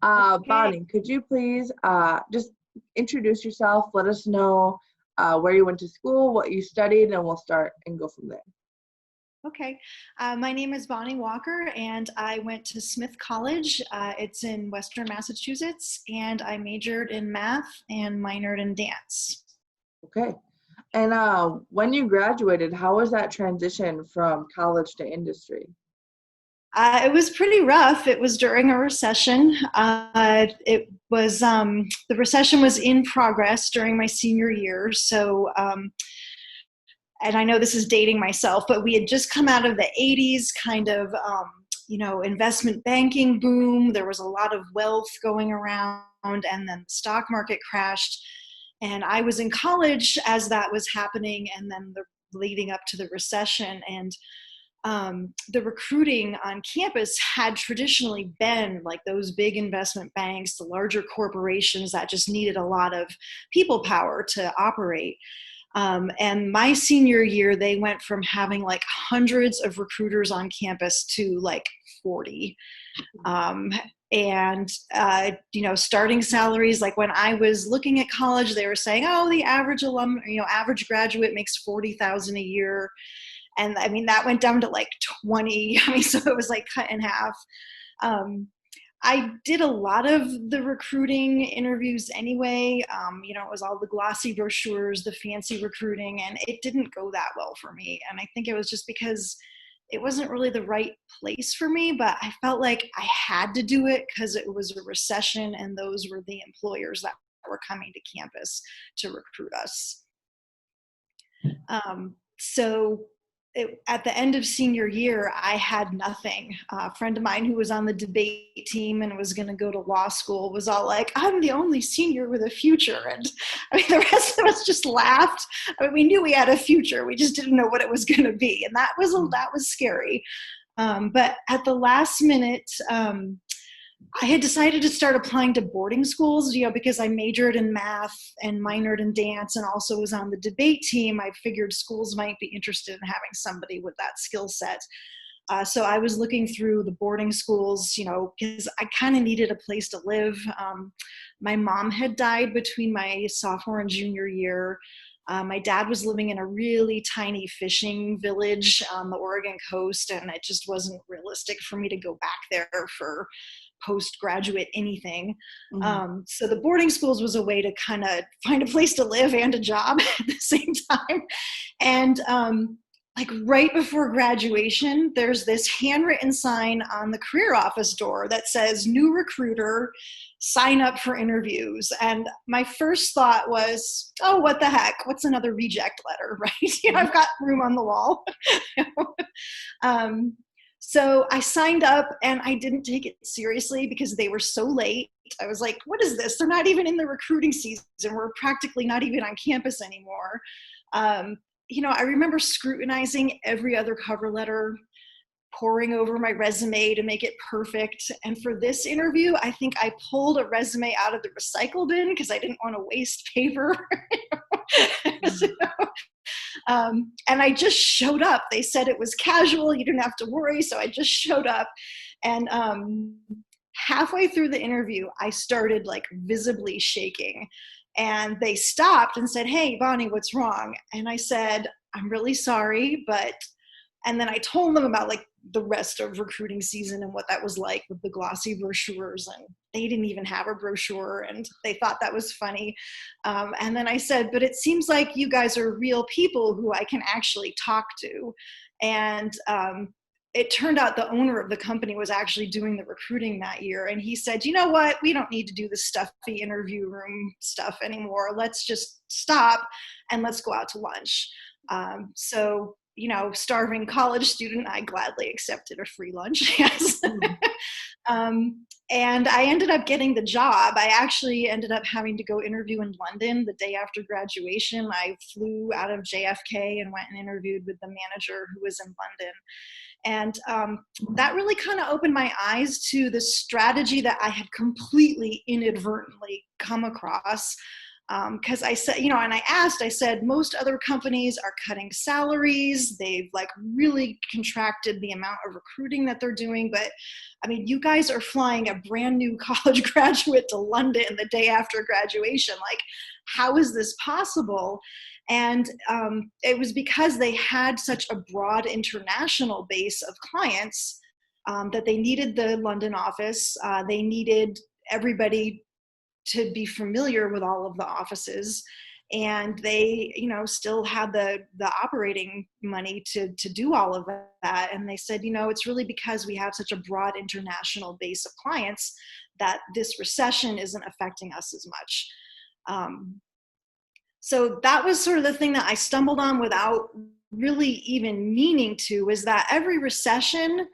Okay. Bonnie, could you please just introduce yourself? Let us know where you went to school, what you studied, and we'll start and go from there. Okay. My name is Bonnie Walker, and I went to Smith College. It's in Western Massachusetts, and I majored in math and minored in dance. Okay. And when you graduated, how was that transition from college to industry? It was pretty rough. It was during a recession. The recession was in progress during my senior year. And I know this is dating myself, but we had just come out of the 80s kind of, investment banking boom. There was a lot of wealth going around, and then the stock market crashed. And I was in college as that was happening, and then leading up to the recession. And the recruiting on campus had traditionally been like those big investment banks, the larger corporations that just needed a lot of people power to operate. And my senior year, they went from having like hundreds of recruiters on campus to like 40. Um, Starting salaries, like when I was looking at college, they were saying, oh, the average average graduate makes 40,000 a year. And I mean, that went down to like 20. I mean, so it was like cut in half. Um, I did a lot of the recruiting interviews anyway. It was all the glossy brochures, the fancy recruiting, and it didn't go that well for me. And I think it was just because it wasn't really the right place for me, but I felt like I had to do it because it was a recession and those were the employers that were coming to campus to recruit us. So at the end of senior year, I had nothing. A friend of mine who was on the debate team and was going to go to law school was all like, I'm the only senior with a future. And I mean, the rest of us just laughed. I mean, we knew we had a future. We just didn't know what it was going to be. And that was scary. But at the last minute, I had decided to start applying to boarding schools, because I majored in math and minored in dance and also was on the debate team. I figured schools might be interested in having somebody with that skill set. So I was looking through the boarding schools, because I kind of needed a place to live. My mom had died between my sophomore and junior year. My dad was living in a really tiny fishing village on the Oregon coast, and it just wasn't realistic for me to go back there for postgraduate anything. So the boarding schools was a way to kind of find a place to live and a job at the same time. And like right before graduation, there's this handwritten sign on the career office door that says, new recruiter, sign up for interviews. And my first thought was, oh, what the heck? What's another reject letter, right? I've got room on the wall. So I signed up and I didn't take it seriously because they were so late. I was like, what is this? They're not even in the recruiting season. We're practically not even on campus anymore. I remember scrutinizing every other cover letter, poring over my resume to make it perfect. And for this interview, I think I pulled a resume out of the recycle bin because I didn't want to waste paper. So, and I just showed up. They said it was casual. You didn't have to worry. So I just showed up. And halfway through the interview, I started like visibly shaking. And they stopped and said, hey, Bonnie, what's wrong? And I said, I'm really sorry, and then I told them about like the rest of recruiting season and what that was like with the glossy brochures, and they didn't even have a brochure and they thought that was funny. And then I said, but it seems like you guys are real people who I can actually talk to. And it turned out the owner of the company was actually doing the recruiting that year. And he said, you know what, we don't need to do the stuffy interview room stuff anymore. Let's just stop and let's go out to lunch. So starving college student, I gladly accepted a free lunch. Yes. And I ended up getting the job. I actually ended up having to go interview in London the day after graduation. I flew out of JFK and went and interviewed with the manager who was in London. And that really kind of opened my eyes to the strategy that I had completely inadvertently come across Because I said, and I said, most other companies are cutting salaries. They've like really contracted the amount of recruiting that they're doing. But I mean, you guys are flying a brand new college graduate to London the day after graduation. Like, how is this possible? And it was because they had such a broad international base of clients that they needed the London office. They needed everybody to be familiar with all of the offices, and they still had the operating money to do all of that. And they said, it's really because we have such a broad international base of clients that this recession isn't affecting us as much. So that was sort of the thing that I stumbled on without really even meaning to, is that every recession,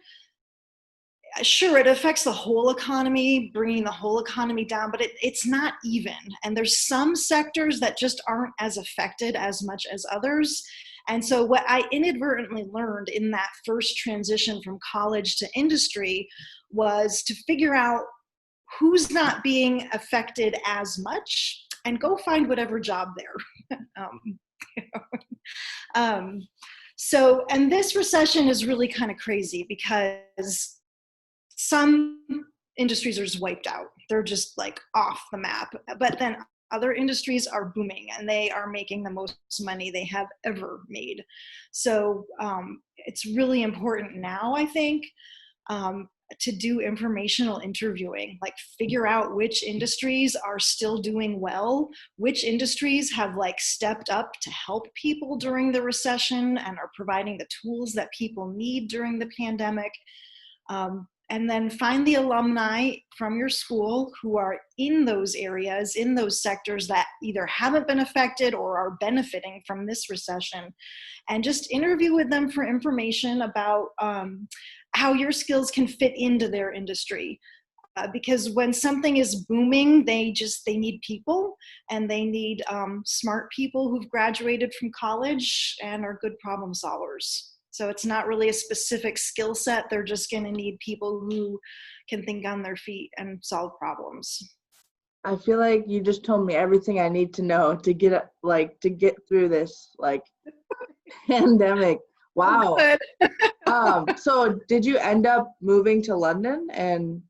sure, it affects the whole economy, bringing the whole economy down, but it's not even. And there's some sectors that just aren't as affected as much as others. And so what I inadvertently learned in that first transition from college to industry was to figure out who's not being affected as much and go find whatever job there. And this recession is really kind of crazy because some industries are just wiped out. They're just like off the map. But then other industries are booming and they are making the most money they have ever made. So it's really important now, I think, to do informational interviewing, like figure out which industries are still doing well, which industries have like stepped up to help people during the recession and are providing the tools that people need during the pandemic. And then find the alumni from your school who are in those areas, in those sectors that either haven't been affected or are benefiting from this recession, and just interview with them for information about how your skills can fit into their industry. Because when something is booming, they need people, and they need smart people who've graduated from college and are good problem solvers. So it's not really a specific skill set. They're just going to need people who can think on their feet and solve problems. I feel like you just told me everything I need to know to get through this like pandemic. Wow. So did you end up moving to London? And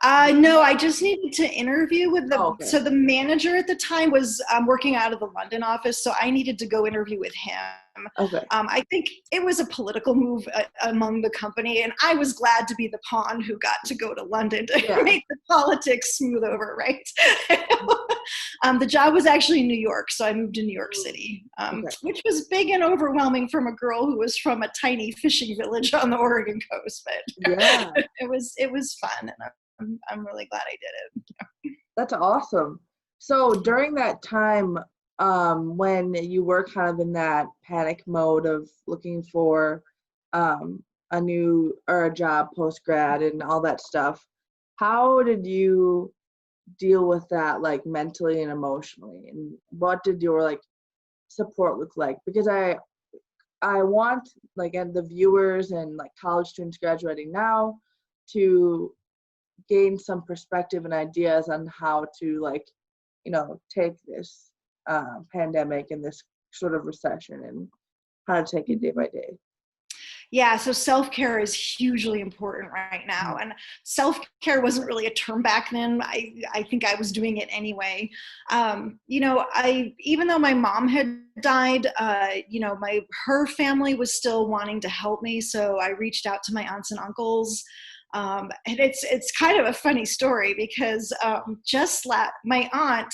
no, I just needed to interview with okay. So the manager at the time was working out of the London office, so I needed to go interview with him. Okay. I think it was a political move among the company, and I was glad to be the pawn who got to go to London to make the politics smooth over, right? The job was actually in New York, so I moved to New York City, which was big and overwhelming from a girl who was from a tiny fishing village on the Oregon coast. But it was fun, and I'm really glad I did it. That's awesome. So during that time, when you were kind of in that panic mode of looking for a new or a job post grad and all that stuff, how did you deal with that, like mentally and emotionally, and what did your like support look like? Because I want like and the viewers and like college students graduating now to gain some perspective and ideas on how to like take this pandemic and this sort of recession and how to take it day by day. Yeah, so self-care is hugely important right now. And self-care wasn't really a term back then. I think I was doing it anyway. Even though my mom had died, her family was still wanting to help me. So I reached out to my aunts and uncles. And it's kind of a funny story because my aunt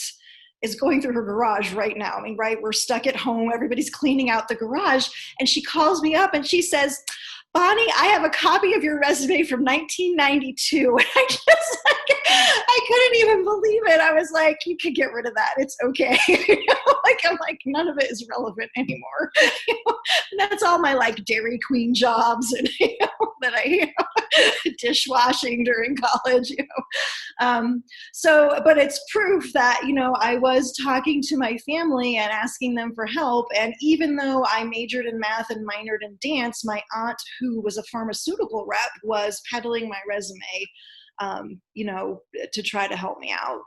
is going through her garage right now. I mean, right, we're stuck at home, everybody's cleaning out the garage, and she calls me up and she says, "Bonnie, I have a copy of your resume from 1992. And I couldn't even believe it. I was like, you can get rid of that. It's okay. I'm like, none of it is relevant anymore. And that's all my like Dairy Queen jobs and that I dishwashing during college. But it's proof that I was talking to my family and asking them for help. And even though I majored in math and minored in dance, my aunt, who was a pharmaceutical rep, was peddling my resume, to try to help me out.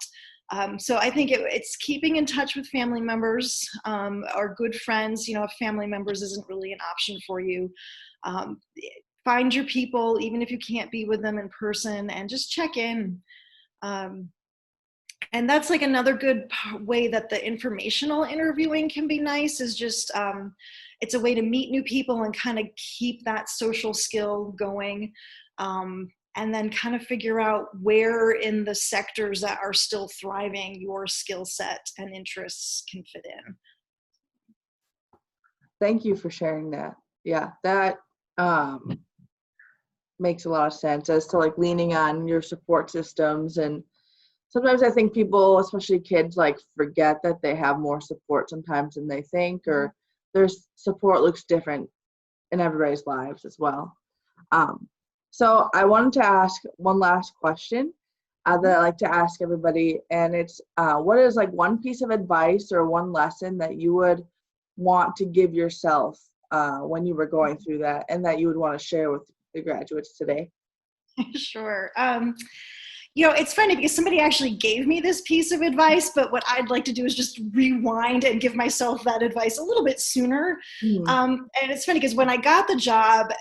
So I think it's keeping in touch with family members or good friends. If family members isn't really an option for you, um, find your people, even if you can't be with them in person, and just check in. Um, and that's like another good way that the informational interviewing can be nice, is just it's a way to meet new people and kind of keep that social skill going, and then kind of figure out where in the sectors that are still thriving your skill set and interests can fit in. Thank you for sharing that. Yeah, that makes a lot of sense as to like leaning on your support systems. And sometimes I think people, especially kids, like forget that they have more support sometimes than they think, or their support looks different in everybody's lives as well. So I wanted to ask one last question that I like to ask everybody, and it's what is like one piece of advice or one lesson that you would want to give yourself when you were going through that, and that you would want to share with the graduates today? Sure. It's funny because somebody actually gave me this piece of advice, but what I'd like to do is just rewind and give myself that advice a little bit sooner. Mm-hmm. And it's funny because when I got the job,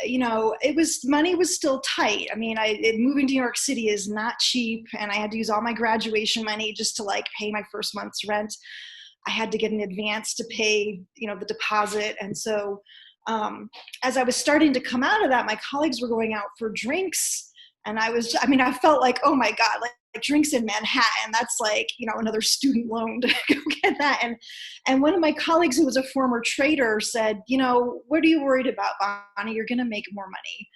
money was still tight. I mean, moving to New York City is not cheap, and I had to use all my graduation money just to like pay my first month's rent. I had to get an advance to pay, the deposit. And so as I was starting to come out of that, my colleagues were going out for drinks. And I felt like, oh my God, like drinks in Manhattan, that's like, another student loan to go get that. And one of my colleagues who was a former trader said, what are you worried about, Bonnie? You're going to make more money.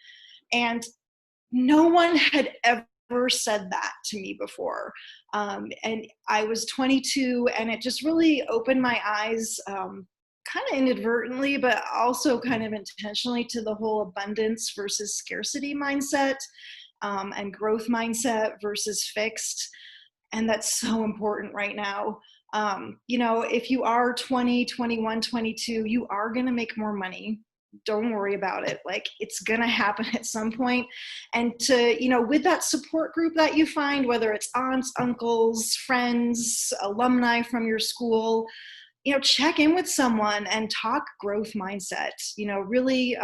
And no one had ever said that to me before. And I was 22, and it just really opened my eyes, kind of inadvertently, but also kind of intentionally, to the whole abundance versus scarcity mindset, and growth mindset versus fixed. And that's so important right now. If you are 20, 21, 22, you are going to make more money. Don't worry about it. Like, it's going to happen at some point. And with that support group that you find, whether it's aunts, uncles, friends, alumni from your school, check in with someone and talk growth mindset. Really,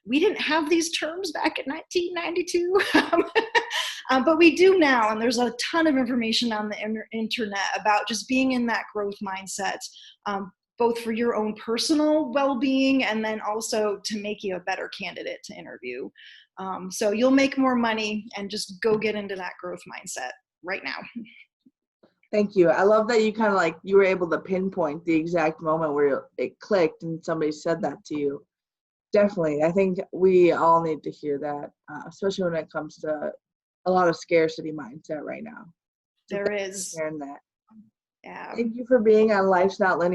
we didn't have these terms back in 1992, but we do now. And there's a ton of information on the internet about just being in that growth mindset, both for your own personal well-being and then also to make you a better candidate to interview. So you'll make more money, and just go get into that growth mindset right now. Thank you. I love that you kind of like, you were able to pinpoint the exact moment where it clicked and somebody said that to you. Definitely. I think we all need to hear that, especially when it comes to a lot of scarcity mindset right now. So There is. sharing that. Yeah. Thank you for being on Life's Not Linear.